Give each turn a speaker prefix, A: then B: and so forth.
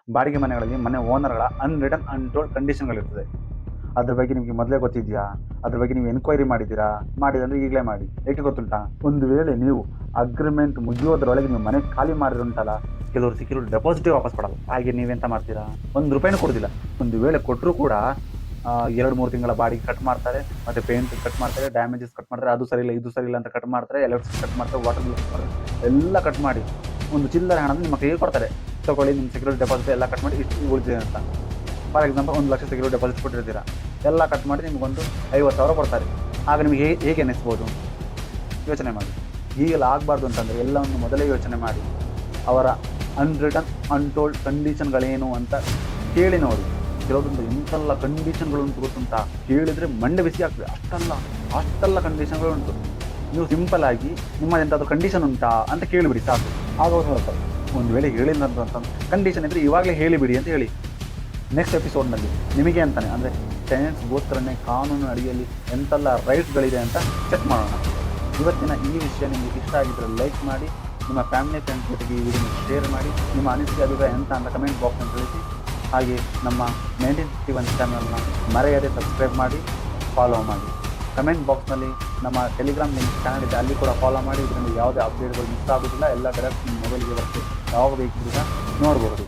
A: ಬಾಡಿಗೆ ಮನೆಗಳಲ್ಲಿ ಮನೆ ಓನರ್ಗಳ ಅನ್ರಿಟನ್ ಅನ್ಟೋಲ್ಡ್ ಕಂಡೀಷನ್ಗಳಿರ್ತದೆ. ಅದ್ರ ಬಗ್ಗೆ ನಿಮಗೆ ಮೊದಲೇ ಗೊತ್ತಿದೆಯಾ? ಅದ್ರ ಬಗ್ಗೆ ನೀವು ಎನ್ಕ್ವೈರಿ ಮಾಡಿದ್ದೀರಾ? ಮಾಡಿದಂದ್ರೆ ಈಗಲೇ ಮಾಡಿ. ಏಕೆ ಗೊತ್ತುಂಟಾ? ಒಂದು ವೇಳೆ ನೀವು ಅಗ್ರಿಮೆಂಟ್ ಮುಗಿಯೋದ್ರೊಳಗೆ ನೀವು ಮನೆ ಖಾಲಿ ಮಾಡಿರುಂಟಲ್ಲ, ಕೆಲವರು ಸಿಕ್ಕಿರೋ ಡೆಪಾಸಿಟೇ ವಾಪಸ್ ಕೊಡಲ್ಲ. ಹಾಗೆ ನೀವೆಂತ ಮಾಡ್ತೀರಾ? ₹1 ಕೊಡೋದಿಲ್ಲ. ಒಂದು ವೇಳೆ ಕೊಟ್ಟರು ಕೂಡ 2-3 ತಿಂಗಳ ಬಾಡಿಗೆ ಕಟ್ ಮಾಡ್ತಾರೆ, ಮತ್ತೆ ಪೇಂಟ್ ಕಟ್ ಮಾಡ್ತಾರೆ, ಡ್ಯಾಮೇಜಸ್ ಕಟ್ ಮಾಡ್ತಾರೆ, ಅದು ಸರಿ ಇಲ್ಲ ಇದು ಸರಿ ಇಲ್ಲ ಅಂತ ಕಟ್ ಮಾಡ್ತಾರೆ, ಎಲೆಕ್ಟ್ರಿಸಿಟಿ ಕಟ್ ಮಾಡ್ತಾರೆ, ವಾಟರ್ ಬಿಲ್ ಕಟ್ ಮಾಡ್ತಾರೆ, ಎಲ್ಲ ಕಟ್ ಮಾಡಿ ಒಂದು ಚಿಲ್ಲರೆ ಹಣ ನಿಮ್ಮ ಕೈಗೆ ಕೊಡ್ತಾರೆ. ತಗೊಳ್ಳಿ, ನಿಮ್ಮ ಸೆಕ್ಯೂರಿಟಿ ಡೆಪಾಸಿಟ್ ಎಲ್ಲ ಕಟ್ ಮಾಡಿ ಇಷ್ಟು ಉಳಿದಿದೆ ಅಂತ. For example 1 lakh security deposit ಕೊಟ್ಟಿರ್ತೀರಾ, ಎಲ್ಲ ಕಟ್ ಮಾಡಿ ನಿಮಗೊಂದು 50,000 ಕೊಡ್ತಾರೆ. ಆಗ ನಿಮಗೆ ಹೇಗೆ ಅನ್ನಿಸ್ಬೋದು? ಯೋಚನೆ ಮಾಡಿ. ಹೀಗೆಲ್ಲ ಆಗಬಾರ್ದು ಅಂತಂದರೆ ಎಲ್ಲವನ್ನು ಮೊದಲೇ ಯೋಚನೆ ಮಾಡಿ, ಅವರ ಅನ್ರಿಟನ್ ಅನ್ಟೋಲ್ಡ್ ಕಂಡೀಷನ್ಗಳೇನು ಅಂತ ಕೇಳಿ ನೋಡಿ. ಕೆಲವೊಂದು ಇಂಥಲ್ಲ ಕಂಡೀಷನ್ಗಳು ಉಂಟು ಗೊತ್ತುಂಟಾ? ಕೇಳಿದರೆ ಮಂಡೆ ಬಿಸಿ ಆಗ್ತದೆ. ಅಷ್ಟೆಲ್ಲ ಕಂಡೀಷನ್ಗಳು ಉಂಟು. ನೀವು ಸಿಂಪಲ್ ಆಗಿ ನಿಮ್ಮದೆಂತಾದರೂ ಕಂಡೀಷನ್ ಉಂಟಾ ಅಂತ ಕೇಳಿಬಿಡಿ ಸಾಕು. ಆಗ ಅವ್ರು ಹೇಳ್ತಾರೆ, ಒಂದು ವೇಳೆ ಹೇಳಿಲ್ಲ ಅಂತ ಕಂಡೀಷನ್ ಇದ್ದರೆ ಇವಾಗಲೇ ಹೇಳಿಬಿಡಿ ಅಂತ ಹೇಳಿ. ನೆಕ್ಸ್ಟ್ ಎಪಿಸೋಡ್ನಲ್ಲಿ ನಿಮಗೆ ಅಂತಾನೆ, ಅಂದರೆ ಟೆನೆಂಟ್ಸ್ಗೋಸ್ಕರನೇ ಕಾನೂನು ಅಡಿಯಲ್ಲಿ ಎಂತೆಲ್ಲ ರೈಟ್ಸ್ಗಳಿದೆ ಅಂತ ಚೆಕ್ ಮಾಡೋಣ. ಇವತ್ತಿನ ಈ ವಿಷಯ ನಿಮಗೆ ಇಷ್ಟ ಆಗಿದ್ದರೆ ಲೈಕ್ ಮಾಡಿ, ನಿಮ್ಮ ಫ್ಯಾಮಿಲಿ ಫ್ರೆಂಡ್ಸ್ ಜೊತೆಗೆ ಈ ವಿಡಿಯೋನ ಶೇರ್ ಮಾಡಿ, ನಿಮ್ಮ ಅನಿಸಿಕೆ ಅಭಿಪ್ರಾಯ ಎಂತ ಅಂತ ಕಮೆಂಟ್ ಬಾಕ್ಸ್ನಲ್ಲಿ ತಿಳಿಸಿ. ಹಾಗೆ ನಮ್ಮ 1951 ಚಾನಲ್ನ ಮರೆಯದೆ ಸಬ್ಸ್ಕ್ರೈಬ್ ಮಾಡಿ, ಫಾಲೋ ಮಾಡಿ. ಕಮೆಂಟ್ ಬಾಕ್ಸ್ನಲ್ಲಿ ನಮ್ಮ ಟೆಲಿಗ್ರಾಮ್ ಲಿಂಕ್ ಚಾನಲ್ ಇದೆ, ಅಲ್ಲಿ ಕೂಡ ಫಾಲೋ ಮಾಡಿ. ಇದರಿಂದ ಯಾವುದೇ ಅಪ್ಡೇಟ್ಗಳು ಮಿಸ್ ಆಗೋದಿಲ್ಲ, ಎಲ್ಲ ಡೈರೆಕ್ಟ್ ನಿಮ್ಮ ಮೊಬೈಲ್ಗೆ ಬರ್ತದೆ. ಯಾವಾಗ ಬೇಕಿದ್ರೂ ನೋಡ್ಬೋದು.